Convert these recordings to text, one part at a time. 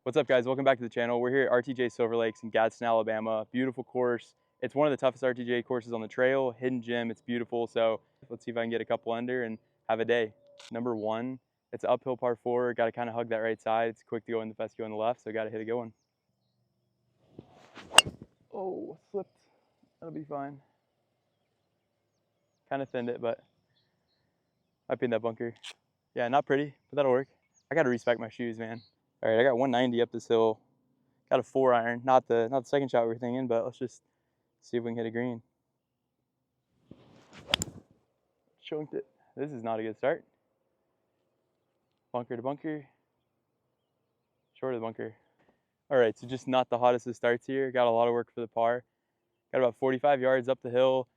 What's up, guys? Welcome back to the channel. We're here at RTJ Silver Lakes in Gadsden, Alabama. Beautiful course. It's one of the toughest RTJ courses on the trail. Hidden gem. It's beautiful. So let's see if I can get a couple under and have a day. Number one, it's an uphill par 4. Got to kind of hug that right side. It's quick to go in the fescue on the left, so got to hit a good one. Oh, slipped. That'll be fine. Kind of thinned it, but might be in that bunker. Yeah, not pretty, but that'll work. I got to respec my shoes, man. All right, I got 190 up this hill. Got a 4-iron, not the second shot we were thinking, but let's just see if we can hit a green. Chunked it. This is not a good start. Bunker to bunker. Short of the bunker. All right, so just not the hottest of starts here. Got a lot of work for the par. Got about 45 yards up the hill.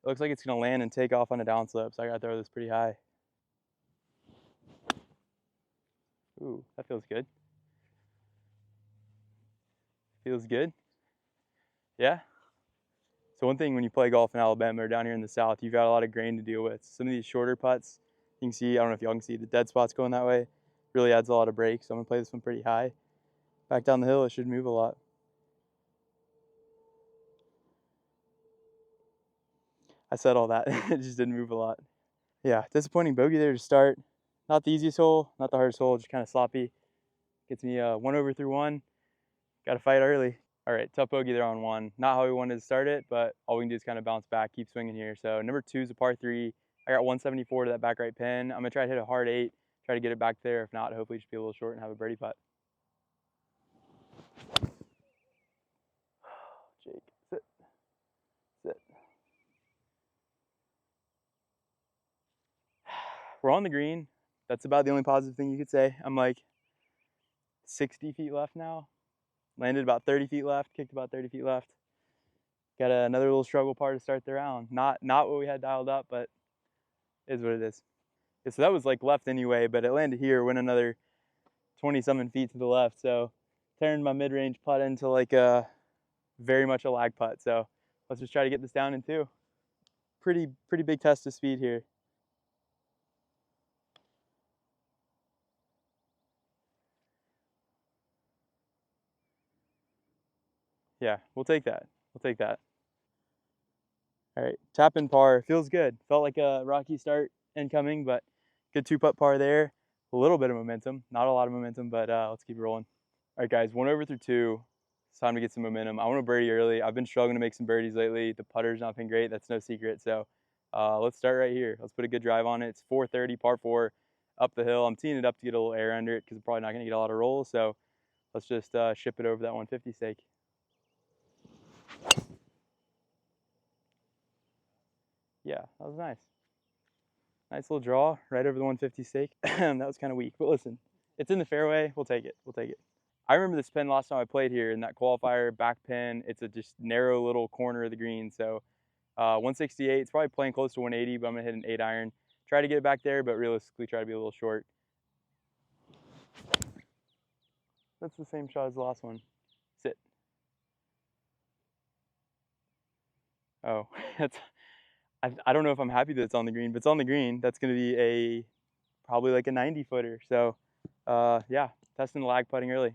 It looks like it's gonna land and take off on a downslope, so I gotta throw this pretty high. Ooh, that feels good. Feels good. Yeah. So one thing when you play golf in Alabama or down here in the South, you've got a lot of grain to deal with. Some of these shorter putts, you can see, I don't know if y'all can see the dead spots going that way, really adds a lot of break. So I'm gonna play this one pretty high. Back down the hill, it should move a lot. I said all that, it just didn't move a lot. Yeah, disappointing bogey there to start. Not the easiest hole, not the hardest hole, just kind of sloppy. Gets me 1 over through 1. Got to fight early. All right, tough bogey there on 1. Not how we wanted to start it, but all we can do is kind of bounce back, keep swinging here. So number 2 is a par 3. I got 174 to that back right pin. I'm gonna try to hit a hard 8, try to get it back there. If not, hopefully just be a little short and have a birdie putt. Jake, sit, sit. We're on the green. That's about the only positive thing you could say. I'm like 60 feet left now. Landed about 30 feet left, kicked about 30 feet left. Got another little struggle par to start the round. Not what we had dialed up, but is what it is. Yeah, so that was like left anyway, but it landed here, went another 20-something feet to the left. So turned my mid-range putt into like a very much a lag putt. So let's just try to get this down in 2. Pretty big test of speed here. Yeah, we'll take that. We'll take that. All right, tap in par. Feels good. Felt like a rocky start incoming, but good 2-putt par there. A little bit of momentum, not a lot of momentum, but let's keep it rolling. All right, guys, 1 over through 2. It's time to get some momentum. I want to birdie early. I've been struggling to make some birdies lately. The putter's not been great. That's no secret. So let's start right here. Let's put a good drive on it. It's 430, par 4, up the hill. I'm teeing it up to get a little air under it because I'm probably not going to get a lot of rolls. So let's just ship it over that 150 stake. Yeah, that was nice. Nice little draw right over the 150 stake. That was kind of weak, but listen, it's in the fairway. We'll take it. We'll take it. I remember this pin last time I played here in that qualifier back pin. It's a just narrow little corner of the green. So 168, it's probably playing close to 180, but I'm gonna hit an 8-iron. Try to get it back there, but realistically try to be a little short. That's the same shot as the last one. Sit. Oh, I don't know if I'm happy that it's on the green, but it's on the green. That's gonna be probably like a 90-footer. So yeah, testing the lag putting early.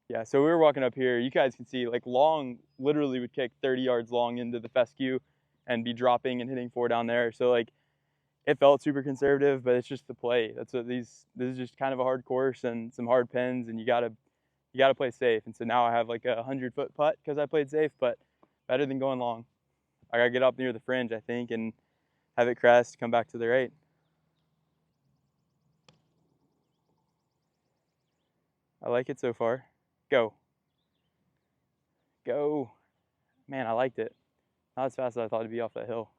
Yeah, so we were walking up here. You guys can see, like, long literally would kick 30 yards long into the fescue and be dropping and hitting 4 down there. So, like, it felt super conservative, but it's just the play. That's what this is just kind of a hard course and some hard pins, and you gotta play safe. And so now I have like a 100-foot putt because I played safe, but better than going long. I gotta get up near the fringe, I think, and have it crest, come back to the right. I like it so far. Go. Go. Man, I liked it. Not as fast as I thought it'd be off that hill.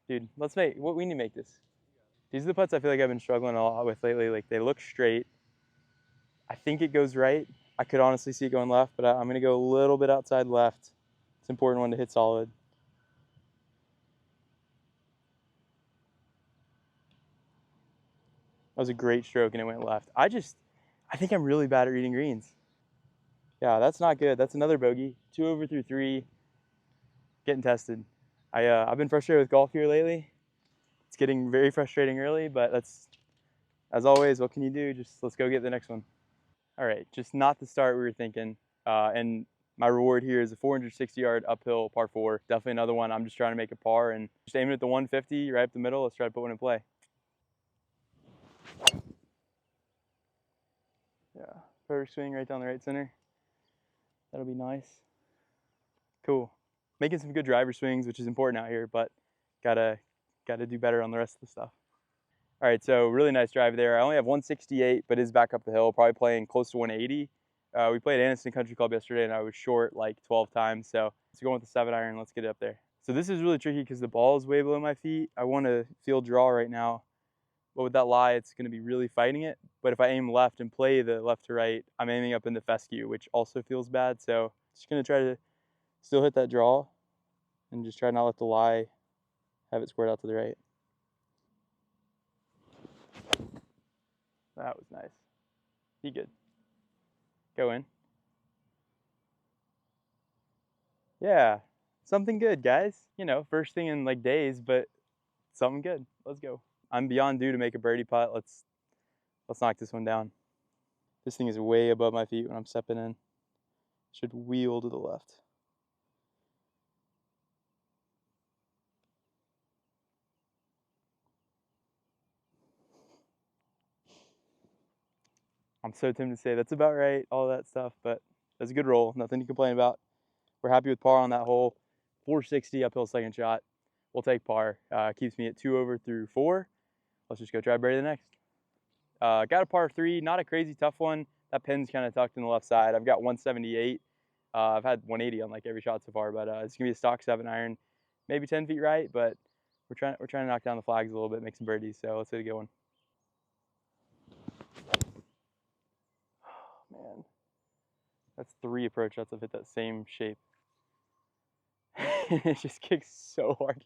Dude, we need to make this. These are the putts I feel like I've been struggling a lot with lately. Like, they look straight. I think it goes right. I could honestly see it going left, but I'm gonna go a little bit outside left. It's an important one to hit solid. That was a great stroke and it went left. I think I'm really bad at reading greens. Yeah, that's not good. That's another bogey. 2 over through 3, getting tested. I've been frustrated with golf here lately. It's getting very frustrating early, but that's, as always, what can you do? Just let's go get the next one. All right, just not the start we were thinking. And my reward here is a 460-yard uphill par 4. Definitely another one. I'm just trying to make a par and just aiming at the 150 right up the middle. Let's try to put one in play. Yeah, perfect swing right down the right center. That'll be nice. Cool. Making some good driver swings, which is important out here, but gotta do better on the rest of the stuff. All right, so really nice drive there. I only have 168, but is back up the hill, probably playing close to 180. We played Anniston Country Club yesterday, and I was short like 12 times, so let's go with the 7-iron. Let's get it up there. So this is really tricky because the ball is way below my feet. I want to field draw right now, but with that lie, it's going to be really fighting it. But if I aim left and play the left to right, I'm aiming up in the fescue, which also feels bad. So just going to try to still hit that draw and just try not let the lie have it squared out to the right. That was nice. Be good. Go in. Yeah, something good, guys. You know, first thing in like days, but something good. Let's go. I'm beyond due to make a birdie putt. Let's knock this one down. This thing is way above my feet when I'm stepping in. Should wheel to the left. I'm so tempted to say that's about right, all that stuff, but that's a good roll. Nothing to complain about. We're happy with par on that hole. 460 uphill second shot. We'll take par. Keeps me at 2 over through 4. Let's just go try birdie the next. Got a par 3, not a crazy tough one. That pin's kind of tucked in the left side. I've got 178. I've had 180 on like every shot so far, but it's gonna be a stock 7-iron, maybe 10 feet right, but we're trying to knock down the flags a little bit, make some birdies. So let's hit a good one. Oh, man, that's 3 approach shots. I've hit that same shape. It just kicks so hard.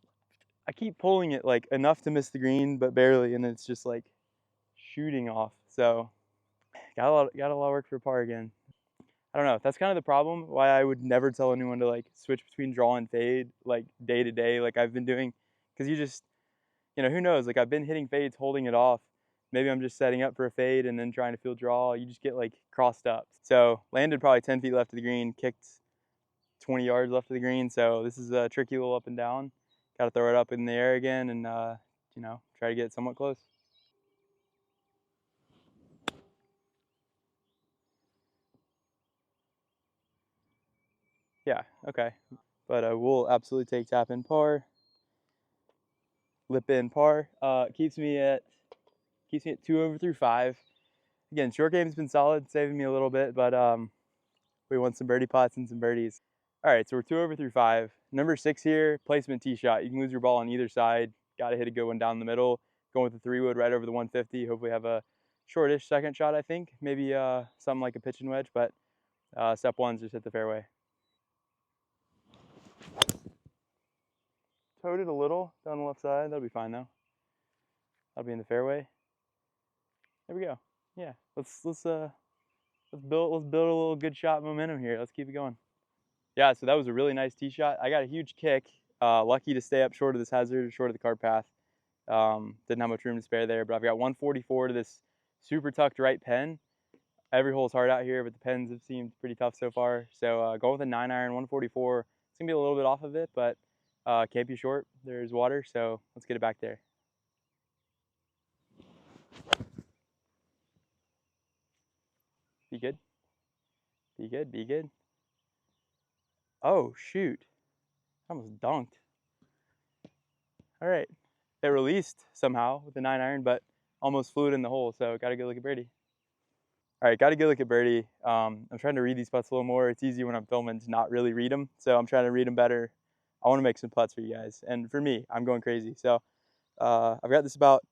I keep pulling it like enough to miss the green, but barely, and it's just like shooting off. So got a lot of work for par again. I don't know. That's kind of the problem. Why I would never tell anyone to like switch between draw and fade like day to day, like I've been doing, because you just, you know, who knows? Like I've been hitting fades, holding it off. Maybe I'm just setting up for a fade and then trying to field draw. You just get like crossed up. So landed probably 10 feet left of the green, kicked 20 yards left of the green. So this is a tricky little up and down. Got to throw it up in the air again and, you know, try to get it somewhat close. Yeah, okay. But we'll absolutely take tap in par. Lip in par. Keeps me at 2 over through 5. Again, short game's been solid, saving me a little bit, but we won some birdie putts and some birdies. All right, so we're 2 over through 5. Number 6 here, placement tee shot. You can lose your ball on either side. Got to hit a good one down the middle. Going with the 3-wood right over the 150. Hopefully have a shortish second shot, I think. Maybe something like a pitch and wedge, but step 1's just hit the fairway. Towed it a little down the left side. That'll be fine though. That'll be in the fairway. There we go. Yeah, let's build a little good shot momentum here. Let's keep it going. Yeah, so that was a really nice tee shot. I got a huge kick. Lucky to stay up short of this hazard, short of the cart path. Didn't have much room to spare there, but I've got 144 to this super tucked right pen. Every hole's hard out here, but the pens have seemed pretty tough so far. So going with a 9-iron, 144. It's gonna be a little bit off of it, but can't be short. There's water, so let's get it back there. Be good. Be good. Be good. Oh shoot! I almost dunked. All right, it released somehow with the 9-iron, but almost flew it in the hole. So got to go look at birdie. All right, got to go look at birdie. I'm trying to read these putts a little more. It's easy when I'm filming to not really read them, so I'm trying to read them better. I want to make some putts for you guys, and for me, I'm going crazy. So I've got this about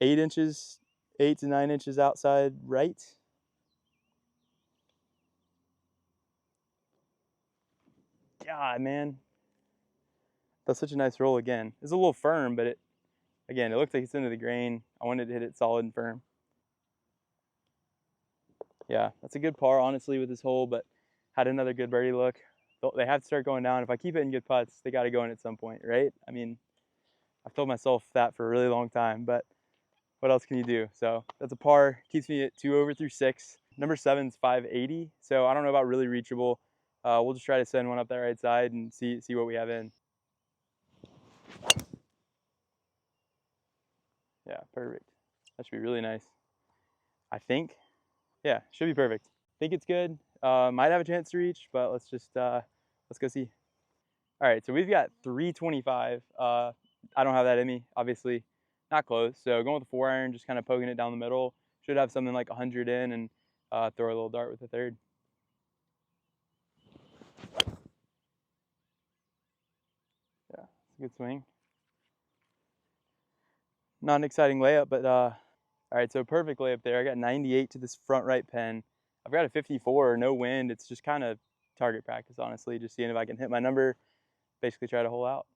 8 inches, 8 to 9 inches outside right. God, man, that's such a nice roll again. It's a little firm, but it looks like it's into the grain. I wanted to hit it solid and firm. Yeah, that's a good par, honestly, with this hole, but had another good birdie look. They have to start going down. If I keep hitting good putts, they got to go in at some point, right? I mean, I've told myself that for a really long time, but what else can you do? So that's a par. Keeps me at 2 over through 6. Number 7's 580, so I don't know about really reachable. We'll just try to send one up that right side and see what we have in. Yeah, perfect. That should be really nice. I think, yeah, should be perfect. Think it's good. Might have a chance to reach, but let's go see. All right, so we've got 325. I don't have that in me, obviously, not close. So going with a 4-iron, just kind of poking it down the middle. Should have something like 100 in, and throw a little dart with the third. Yeah, it's a good swing. Not an exciting layup, but all right, so perfect layup there. I got 98 to this front right pin. I've got a 54, no wind. It's just kind of target practice, honestly, just seeing if I can hit my number, basically try to hole out.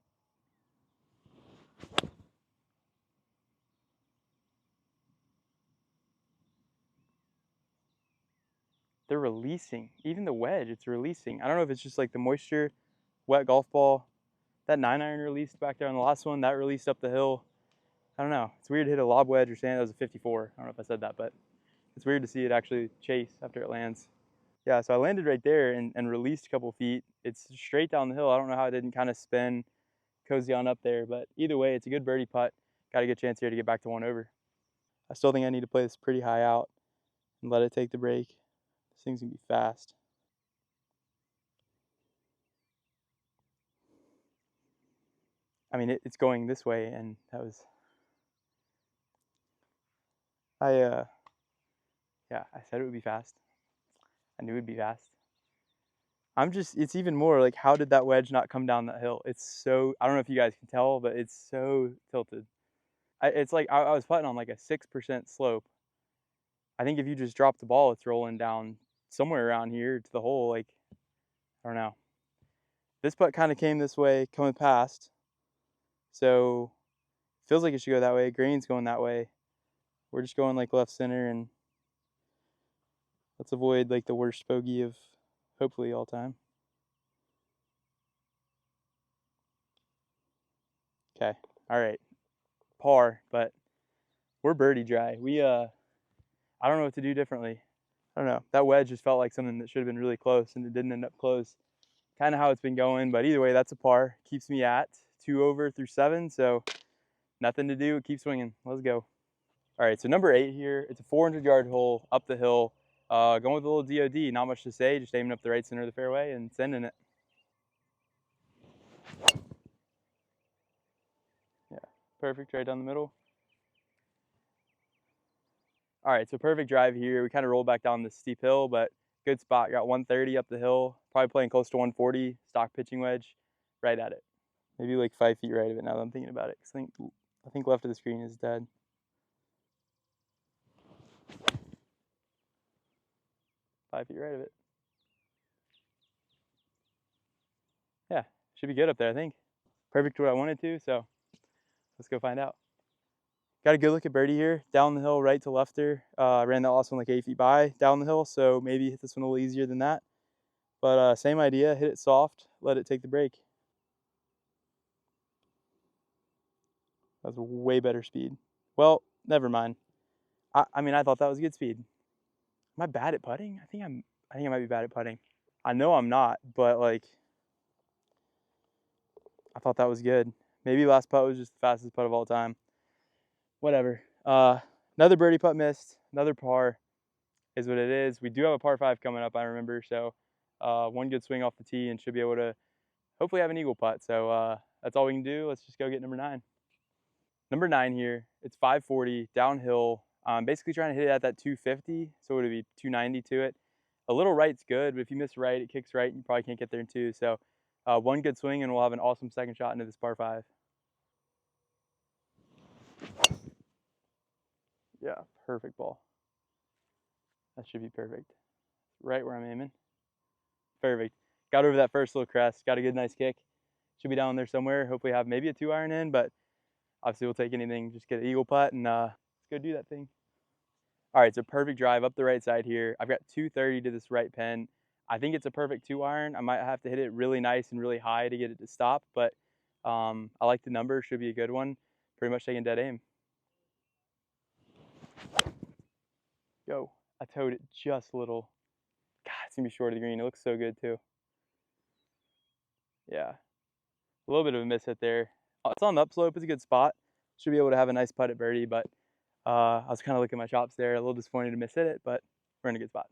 They're releasing. Even the wedge, it's releasing. I don't know if it's just like the moisture, wet golf ball. That 9-iron released back there on the last one, that released up the hill. I don't know. It's weird to hit a lob wedge or sand. That was a 54. I don't know if I said that, but it's weird to see it actually chase after it lands. Yeah, so I landed right there and released a couple feet. It's straight down the hill. I don't know how it didn't kind of spin cozy on up there, but either way, it's a good birdie putt. Got a good chance here to get back to 1 over. I still think I need to play this pretty high out and let it take the break. This thing's gonna be fast. I mean, it's going this way, and that was, yeah, I said it would be fast. I knew it would be fast. It's even more like, how did that wedge not come down that hill? It's so, I don't know if you guys can tell, but it's so tilted. It's like, I was putting on like a 6% slope. I think if you just drop the ball, it's rolling down somewhere around here to the hole. Like, I don't know. This putt kind of came this way, coming past. So, feels like it should go that way. Green's going that way. We're just going like left center, and let's avoid like the worst bogey of hopefully all time. Okay. All right. Par, but we're birdie dry. I don't know what to do differently. I don't know. That wedge just felt like something that should have been really close, and it didn't end up close. Kind of how it's been going, but either way, that's a par. Keeps me at 2 over through 7, so nothing to do. Keep swinging. Let's go. All right, so number 8 here. It's a 400-yard hole up the hill. Going with a little DOD. Not much to say. Just aiming up the right center of the fairway and sending it. Yeah, perfect right down the middle. All right, so perfect drive here. We kind of rolled back down this steep hill, but good spot. Got 130 up the hill. Probably playing close to 140. Stock pitching wedge, right at it. Maybe like 5 feet right of it now that I'm thinking about it. 'Cause I think left of the screen is dead. 5 feet right of it. Yeah, should be good up there, I think. Perfect what I wanted to, so let's go find out. Got a good look at birdie here. Down the hill, right to lefter. Ran that last one like 8 feet by down the hill, so maybe hit this one a little easier than that. But same idea, hit it soft, let it take the break. That's way better speed. Well, never mind. I mean, I thought that was good speed. Am I bad at putting? I think I might be bad at putting. I know I'm not, but like, I thought that was good. Maybe last putt was just the fastest putt of all time. Whatever. Another birdie putt missed. Another par is what it is. We do have a par 5 coming up, I remember. So one good swing off the tee and should be able to hopefully have an eagle putt. So that's all we can do. Let's just go get number 9. Number 9 here. It's 540 downhill. Basically trying to hit it at that 250. So it would be 290 to it. A little right's good, but if you miss right, it kicks right. And you probably can't get there in 2. So one good swing and we'll have an awesome second shot into this par 5. Yeah, perfect ball. That should be perfect. Right where I'm aiming. Perfect. Got over that first little crest. Got a good, nice kick. Should be down there somewhere. Hopefully have maybe a 2-iron in, but obviously we'll take anything. Just get an eagle putt and let's go do that thing. All right, so perfect drive up the right side here. I've got 230 to this right pin. I think it's a perfect 2-iron. I might have to hit it really nice and really high to get it to stop, but I like the number. Should be a good one. Pretty much taking dead aim. Go. I towed it just a little. God, it's gonna be short of the green. It looks so good too. Yeah, a little bit of a miss hit there. It's on the upslope. It's a good spot. Should be able to have a nice putt at birdie, but I was kind of looking at my chops there. A little disappointed to miss hit it, but we're in a good spot.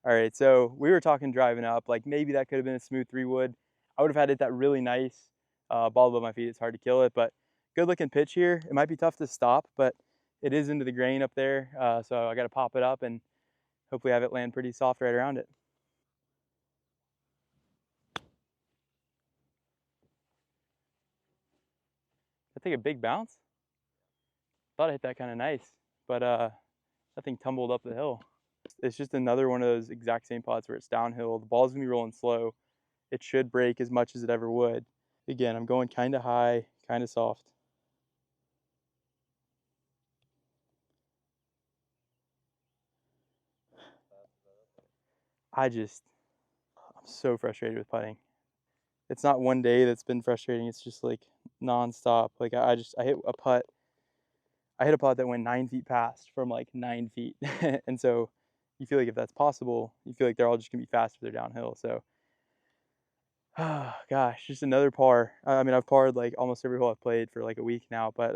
All right, so we were talking driving up, like maybe that could have been a smooth 3-wood. I would have had it that really nice ball above my feet. It's hard to kill it, but good looking pitch here. It might be tough to stop, but it is into the grain up there, so I got to pop it up and hopefully have it land pretty soft right around it. I take a big bounce. Thought I hit that kind of nice, but that thing tumbled up the hill. It's just another one of those exact same putts where it's downhill. The ball's gonna be rolling slow. It should break as much as it ever would. Again, I'm going kind of high, kind of soft. I'm so frustrated with putting. It's not one day that's been frustrating. It's just like nonstop. Like I hit a putt. I hit a putt that went 9 feet past from like 9 feet. And so you feel like if that's possible, you feel like they're all just gonna be faster if they're downhill. So, oh gosh, just another par. I mean, I've parred like almost every hole I've played for like a week now, but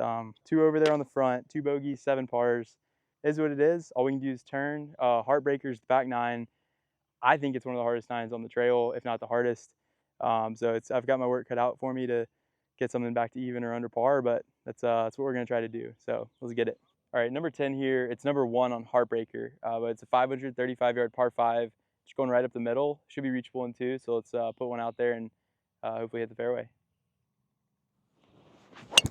2 over there on the front, 2 bogeys, 7 pars is what it is. All we can do is turn. Heartbreaker's the back 9. I think it's one of the hardest 9s on the trail, if not the hardest. So I've got my work cut out for me to get something back to even or under par, but that's what we're gonna try to do. So let's get it. All right, number 10 here. It's number 1 on Heartbreaker, but it's a 535-yard par 5. Just going right up the middle. Should be reachable in 2. So let's put one out there and hopefully hit the fairway. I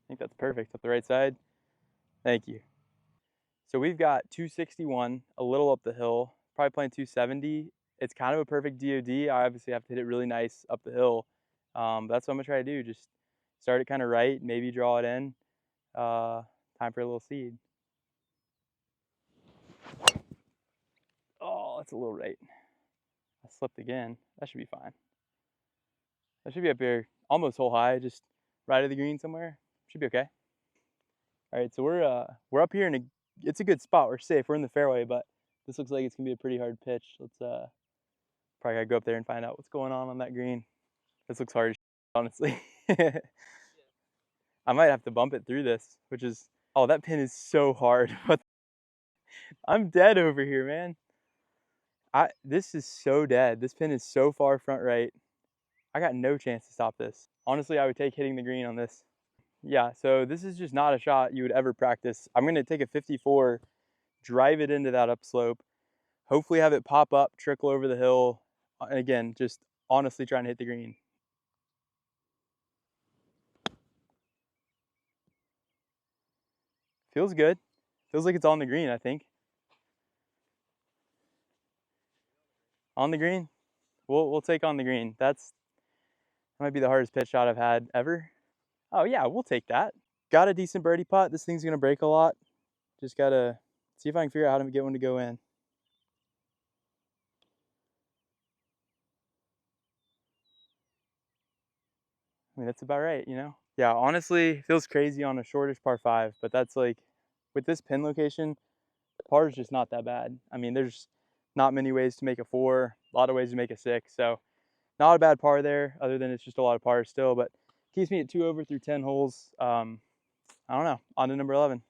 think that's perfect up the right side. Thank you. So we've got 261, a little up the hill, probably playing 270. It's kind of a perfect DOD. I obviously have to hit it really nice up the hill. That's what I'm gonna try to do. Just start it kind of right, maybe draw it in. Time for a little seed. Oh, that's a little right. I slipped again. That should be fine. That should be up here, almost hole high, just right of the green somewhere. Should be okay. All right, so we're up here in it's a good spot. We're safe. We're in the fairway, but this looks like it's gonna be a pretty hard pitch. Let's probably gotta go up there and find out what's going on that green. This looks hard, honestly. I might have to bump it through this, which is, oh, that pin is so hard. I'm dead over here, man. This is so dead. This pin is so far front right. I got no chance to stop this. Honestly, I would take hitting the green on this. Yeah, so this is just not a shot you would ever practice. I'm gonna take a 54, drive it into that upslope, hopefully have it pop up, trickle over the hill. And again, just honestly trying to hit the green. Feels good. Feels like it's on the green, I think. On the green. We'll take on the green. That might be the hardest pitch shot I've had ever. Oh yeah, we'll take that. Got a decent birdie putt. This thing's gonna break a lot. Just gotta see if I can figure out how to get one to go in. I mean, that's about right, you know? Yeah, honestly, feels crazy on a shortish par 5, but that's like, with this pin location, par is just not that bad. I mean, there's not many ways to make a 4, a lot of ways to make a 6, so not a bad par there, other than it's just a lot of pars still, but keeps me at 2 over through 10 holes. I don't know, on to number 11.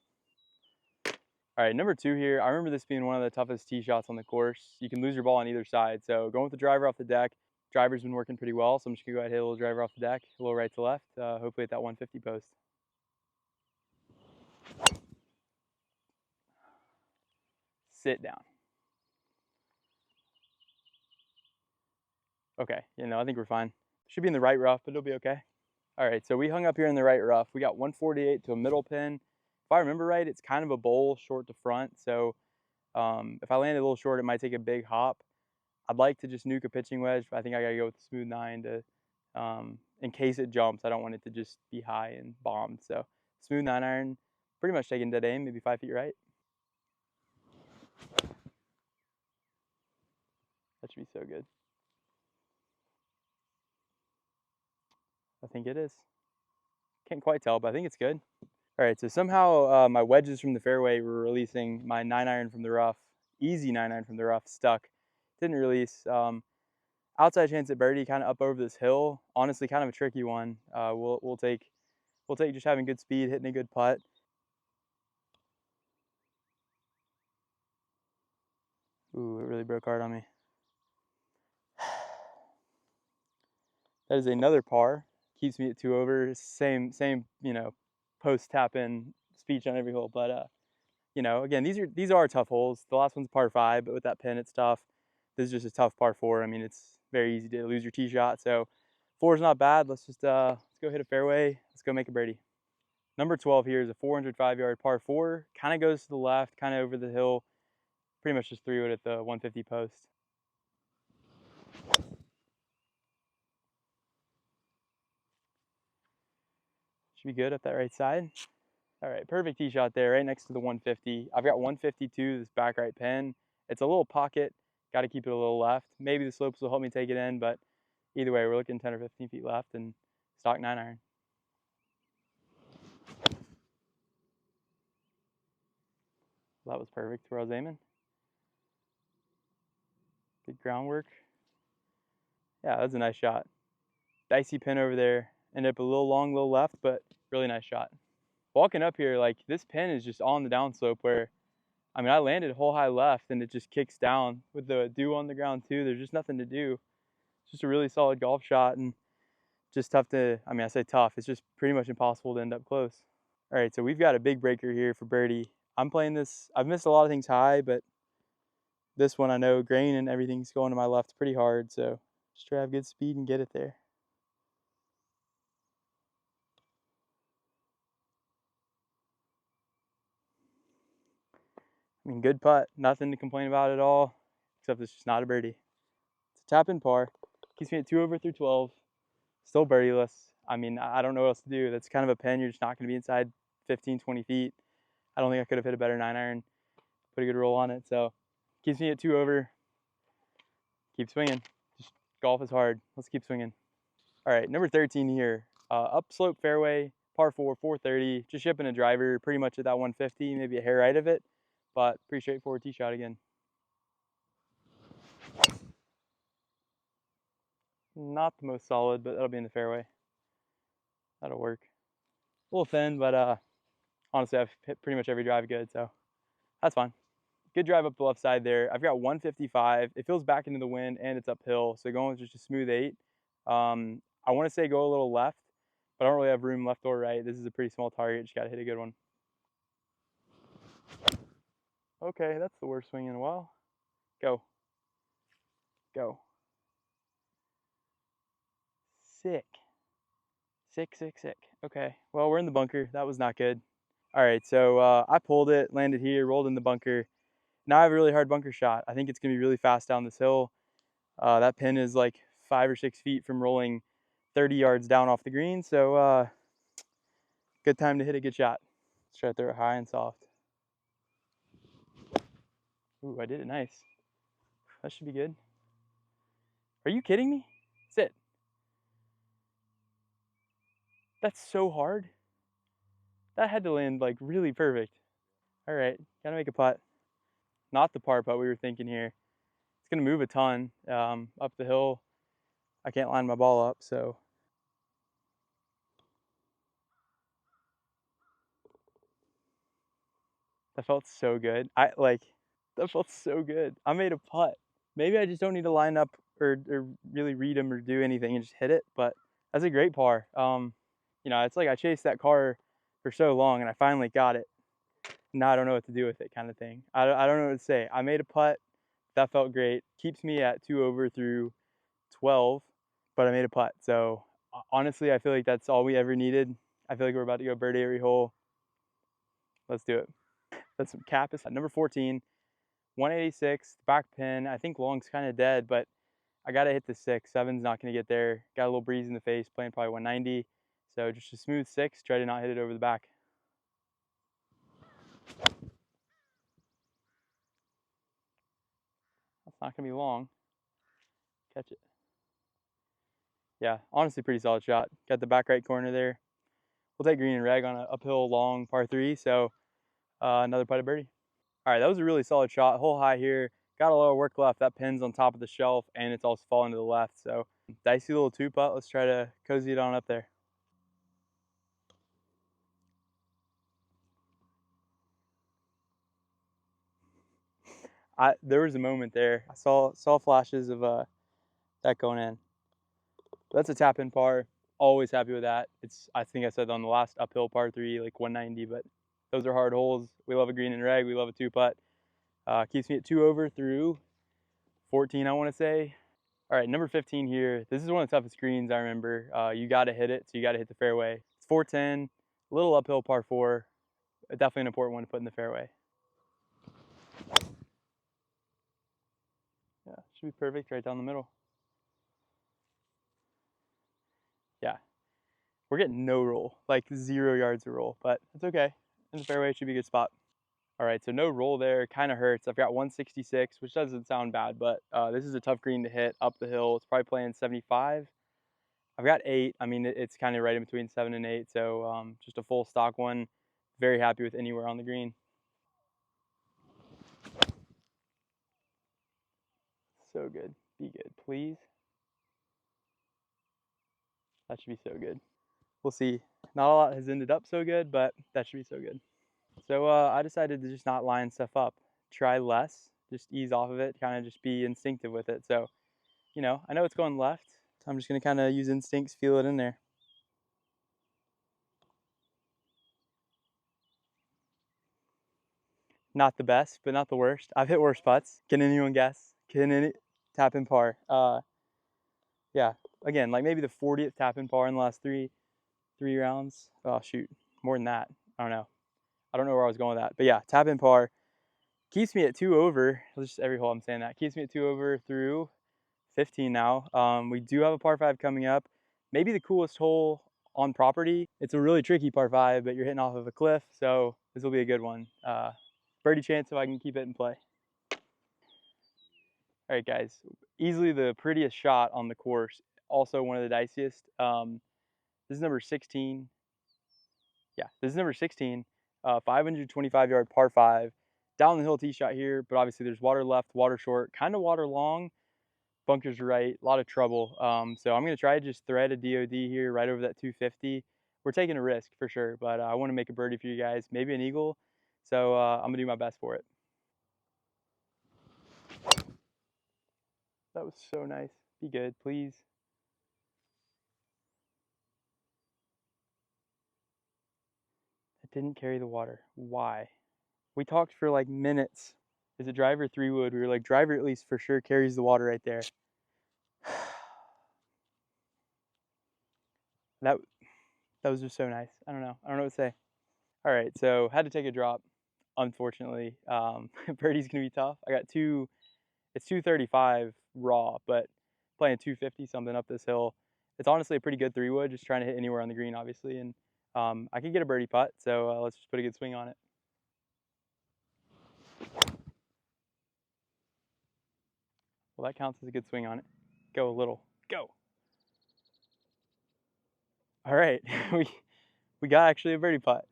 All right, number 2 here. I remember this being one of the toughest tee shots on the course. You can lose your ball on either side, so going with the driver off the deck. Driver's been working pretty well, so I'm just gonna go ahead and hit a little driver off the deck, a little right to left, hopefully at that 150 post. Sit down. Okay, you know, I think we're fine. Should be in the right rough, but it'll be okay. All right, so we hung up here in the right rough. We got 148 to a middle pin. If I remember right, it's kind of a bowl short to front, so if I land a little short, it might take a big hop. I'd like to just nuke a pitching wedge, but I think I gotta go with the smooth 9 to, in case it jumps, I don't want it to just be high and bombed. So smooth 9 iron, pretty much taking dead aim, maybe 5 feet right. That should be so good. I think it is. Can't quite tell, but I think it's good. All right, so somehow my wedges from the fairway were releasing. My 9-iron from the rough, easy 9-iron from the rough, stuck. Didn't release. Outside chance at birdie, kind of up over this hill. Honestly, kind of a tricky one. We'll take just having good speed, hitting a good putt. Ooh, it really broke hard on me. That is another par. Keeps me at 2 over. Same, post tap in speech on every hole. But again, these are tough holes. The last one's par 5, but with that pin, it's tough. This is just a tough par 4. I mean, it's very easy to lose your tee shot. So 4 is not bad. Let's go hit a fairway. Let's go make a birdie. Number 12 here is a 405-yard par 4. Kind of goes to the left, kind of over the hill. Pretty much just 3-wood at the 150 post. Should be good up that right side. All right, perfect tee shot there, right next to the 150. I've got 152, this back right pin. It's a little pocket. Got to keep it a little left. Maybe the slopes will help me take it in, but either way, we're looking 10 or 15 feet left and stock 9-iron. That was perfect where I was aiming. Good groundwork. Yeah, that was a nice shot. Dicey pin over there. Ended up a little long, little left, but really nice shot. Walking up here, like this pin is just on the downslope where, I mean, I landed hole high left and it just kicks down with the dew on the ground too. There's just nothing to do. It's just a really solid golf shot and just tough to, I mean, I say tough, it's just pretty much impossible to end up close. All right, so we've got a big breaker here for birdie. I'm playing this, I've missed a lot of things high, but this one I know grain and everything's going to my left pretty hard, so just try to have good speed and get it there. I mean, good putt, nothing to complain about at all, except it's just not a birdie. It's a tap in par, keeps me at 2 over through 12, still birdieless. I mean, I don't know what else to do. That's kind of a pin, you're just not going to be inside 15, 20 feet. I don't think I could have hit a better 9-iron, put a good roll on it, so keeps me at 2 over. Keep swinging. Just golf is hard. Let's keep swinging. All right, number 13 here. Upslope fairway, par 4, 430. Just shipping a driver pretty much at that 150, maybe a hair right of it, but pretty straightforward tee shot again. Not the most solid, but that'll be in the fairway. That'll work. A little thin, but honestly, I've hit pretty much every drive good, so that's fine. Good drive up the left side there. I've got 155. It feels back into the wind and it's uphill, so going with just a smooth 8. I want to say go a little left, but I don't really have room left or right. This is a pretty small target. Just got to hit a good one. Okay, that's the worst swing in a while. Go. Go. Sick. Sick, sick, sick. Okay, well, we're in the bunker. That was not good. All right, so I pulled it, landed here, rolled in the bunker. Now I have a really hard bunker shot. I think it's going to be really fast down this hill. That pin is like 5 or 6 feet from rolling 30 yards down off the green, so good time to hit a good shot. Let's try to throw it high and soft. Ooh, I did it nice. That should be good. Are you kidding me? Sit. That's so hard. That had to land like really perfect. All right, gotta make a putt. Not the par putt we were thinking here. It's gonna move a ton up the hill. I can't line my ball up, so. That felt so good. That felt so good. I made a putt. Maybe I just don't need to line up or really read them or do anything and just hit it, but that's a great par. It's like I chased that car for so long and I finally got it. Now I don't know what to do with it, kind of thing. I don't know what to say. I made a putt. That felt great. Keeps me at 2 over through 12, but I made a putt. So honestly, I feel like that's all we ever needed. I feel like we're about to go birdie every hole. Let's do it. That's some cap. Number 14, 186, back pin. I think long's kind of dead, but I got to hit the 6. 7's not going to get there. Got a little breeze in the face, playing probably 190. So just a smooth 6. Try to not hit it over the back. That's not going to be long. Catch it. Yeah, honestly, pretty solid shot. Got the back right corner there. We'll take green and reg on an uphill long par 3. So another putt of birdie. All right, that was a really solid shot. Hole high here. Got a lot of work left. That pin's on top of the shelf, and it's also falling to the left. So dicey little 2-putt. Let's try to cozy it on up there. There was a moment there. I saw flashes of that going in. That's a tap in par. Always happy with that. I think I said on the last uphill par 3, like 190, but those are hard holes. We love a green and reg. We love a 2-putt. Keeps me at 2 over through 14, I want to say. All right, number 15 here. This is one of the toughest greens I remember. You got to hit it, so you got to hit the fairway. It's 410, a little uphill par 4. Definitely an important one to put in the fairway. Yeah, should be perfect right down the middle. Yeah, we're getting no roll, like 0 yards of roll, but it's okay. In the fairway, it should be a good spot. All right, so no roll there, kind of hurts. I've got 166, which doesn't sound bad, but this is a tough green to hit up the hill. It's probably playing 75. I've got 8. I mean, it's kind of right in between 7 and 8, so just a full stock one. Very happy with anywhere on the green. So good. Be good, please. That should be so good. We'll see. Not a lot has ended up so good, but that should be so good. So I decided to just not line stuff up. Try less, just ease off of it, kind of just be instinctive with it. So, I know it's going left. So I'm just going to kind of use instincts, feel it in there. Not the best, but not the worst. I've hit worse putts. Can anyone guess? Can any tap in par? Yeah, again, like maybe the 40th tap in par in the last three rounds. Oh shoot, more than that. I don't know. I don't know where I was going with that, but yeah, tap in par keeps me at 2 over. Just every hole I'm saying that keeps me at 2 over through 15 now. We do have a par 5 coming up. Maybe the coolest hole on property. It's a really tricky par 5, but you're hitting off of a cliff, so this will be a good one. Birdie chance if I can keep it in play. All right, guys, easily the prettiest shot on the course. Also one of the diciest. This is number 16. Yeah, this is number 16. 525-yard par 5. Down the hill tee shot here, but obviously there's water left, water short, kind of water long. Bunkers right, a lot of trouble. So I'm going to try to just thread a DOD here right over that 250. We're taking a risk for sure, but I want to make a birdie for you guys, maybe an eagle. So I'm going to do my best for it. That was so nice. Be good, please. It didn't carry the water. Why? We talked for like minutes. Is it driver 3 wood? We were like, driver at least for sure carries the water right there. That was just so nice. I don't know what to say. All right, so had to take a drop, unfortunately. Birdie's gonna be tough. I got it's 235 raw, but playing 250 something up this hill. It's honestly a pretty good 3 wood, just trying to hit anywhere on the green, obviously. And I could get a birdie putt, so let's just put a good swing on it. Well, that counts as a good swing on it. Go a little, go. All right, we got actually a birdie putt.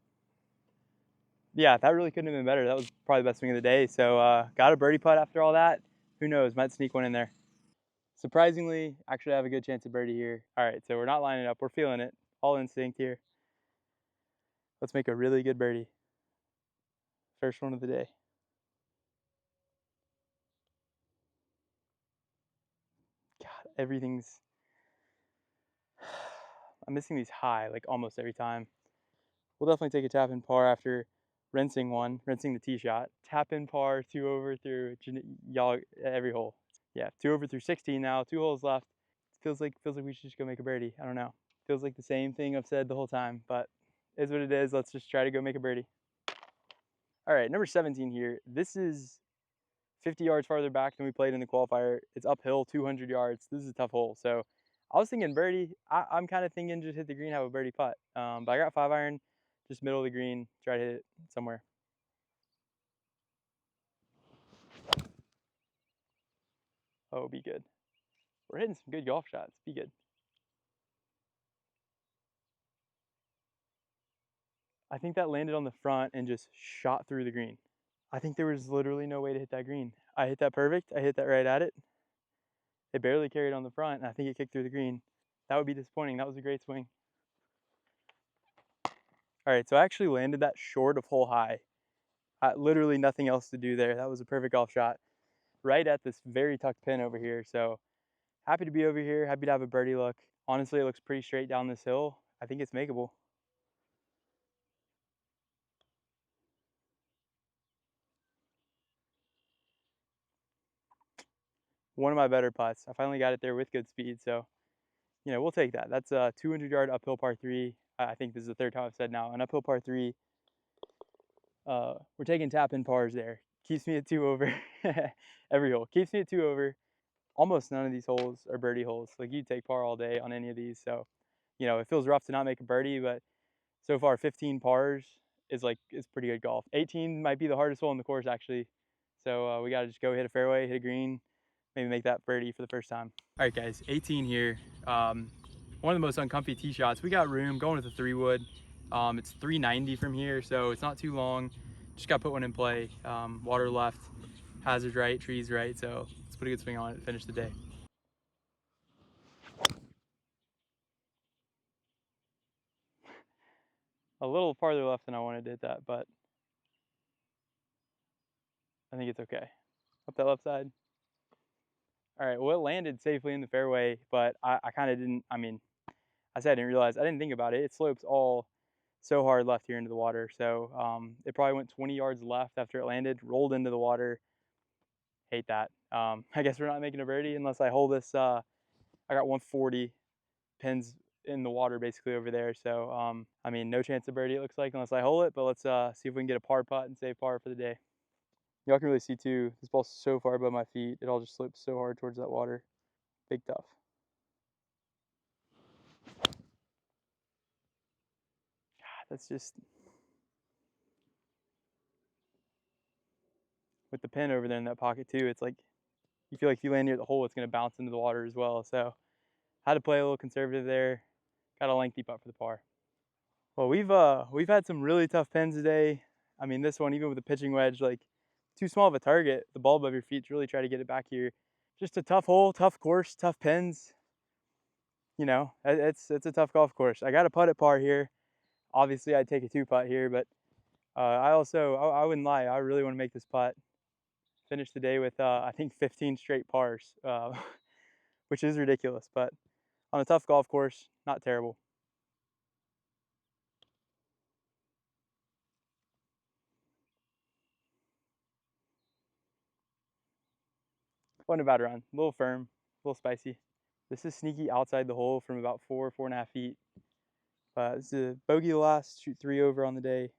Yeah, that really couldn't have been better. That was probably the best swing of the day. So got a birdie putt after all that. Who knows, might sneak one in there. Surprisingly, actually I have a good chance of birdie here. All right, so we're not lining up. We're feeling it. All instinct here. Let's make a really good birdie. First one of the day. God, everything's... I'm missing these high, like almost every time. We'll definitely take a tap in par after rinsing the tee shot. Tap in par, 2 over through y'all every hole. Yeah, 2 over through 16 now, 2 holes left. Feels like we should just go make a birdie. I don't know. Feels like the same thing I've said the whole time, but is what it is. Let's just try to go make a birdie. All right, number 17 here. This is 50 yards farther back than we played in the qualifier. It's uphill, 200 yards. This is a tough hole. So I was thinking birdie. I'm kind of thinking just hit the green, have a birdie putt. But I got 5-iron, just middle of the green, try to hit it somewhere. Oh, be good. We're hitting some good golf shots. Be good. I think that landed on the front and just shot through the green. I think there was literally no way to hit that green. I hit that perfect. I hit that right at it. It barely carried on the front, and I think it kicked through the green. That would be disappointing. That was a great swing. All right, so I actually landed that short of hole high. Literally nothing else to do there. That was a perfect golf shot right at this very tucked pin over here. So happy to be over here. Happy to have a birdie look. Honestly, it looks pretty straight down this hill. I think it's makeable. One of my better putts. I finally got it there with good speed. So, you know, we'll take that. That's a 200-yard uphill par 3. I think this is the third time I've said now. An uphill par 3. We're taking tap-in pars there. Keeps me at 2 over every hole. Keeps me at 2 over. Almost none of these holes are birdie holes. Like, you take par all day on any of these. So, you know, it feels rough to not make a birdie, but so far 15 pars is pretty good golf. 18 might be the hardest hole in the course, actually. So we got to just go hit a fairway, hit a green, maybe make that birdie for the first time. All right, guys, 18 here. One of the most uncomfy tee shots. We got room, going with a 3-wood. It's 390 from here, so it's not too long. Just got to put one in play. Water left, hazard right, trees right, so let's put a good swing on it and finish the day. A little farther left than I wanted to hit that, but I think it's okay. Up that left side. All right, well, it landed safely in the fairway, but I kind of didn't, I mean, I said I didn't realize, I didn't think about it. It slopes all so hard left here into the water. So it probably went 20 yards left after it landed, rolled into the water. Hate that. I guess we're not making a birdie unless I hold this. I got 140 pins in the water basically over there. So, I mean, no chance of birdie it looks like unless I hold it, but let's see if we can get a par putt and save par for the day. Y'all can really see too, this ball's so far above my feet. It all just slopes so hard towards that water. Big tough. That's just, with the pin over there in that pocket too, it's like, you feel like if you land near the hole, it's gonna bounce into the water as well. So had to play a little conservative there. Got a lengthy putt for the par. Well, we've had some really tough pins today. I mean, this one, even with the pitching wedge, like, too small of a target, the ball above your feet to really try to get it back here. Just a tough hole, tough course, tough pins. You know, it's a tough golf course. I got a putt at par here. Obviously, I'd take a 2-putt here, but I wouldn't lie. I really want to make this putt. Finish the day with, I think, 15 straight pars, which is ridiculous, but on a tough golf course, not terrible. Wasn't a bad run. A little firm, a little spicy. This is sneaky outside the hole from about 4.5 feet. This is a bogey the last, shoot 3 over on the day.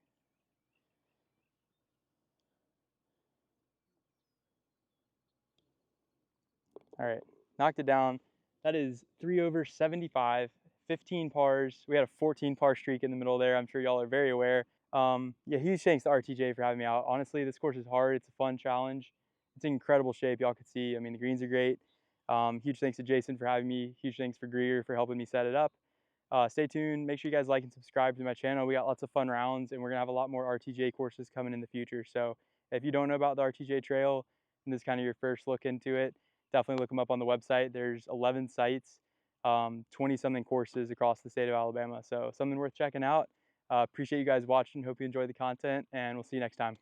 All right, knocked it down. That is 3 over 75, 15 pars. We had a 14 par streak in the middle there. I'm sure y'all are very aware. Yeah, huge thanks to RTJ for having me out. Honestly, this course is hard. It's a fun challenge. It's in incredible shape. Y'all can see. I mean, the greens are great. Huge thanks to Jason for having me. Huge thanks for Greer for helping me set it up. Stay tuned. Make sure you guys like and subscribe to my channel. We got lots of fun rounds, and we're gonna have a lot more RTJ courses coming in the future. So if you don't know about the RTJ trail and this is kind of your first look into it, definitely look them up on the website. There's 11 sites, 20 something courses across the state of Alabama. So something worth checking out. Appreciate you guys watching. Hope you enjoy the content, and we'll see you next time.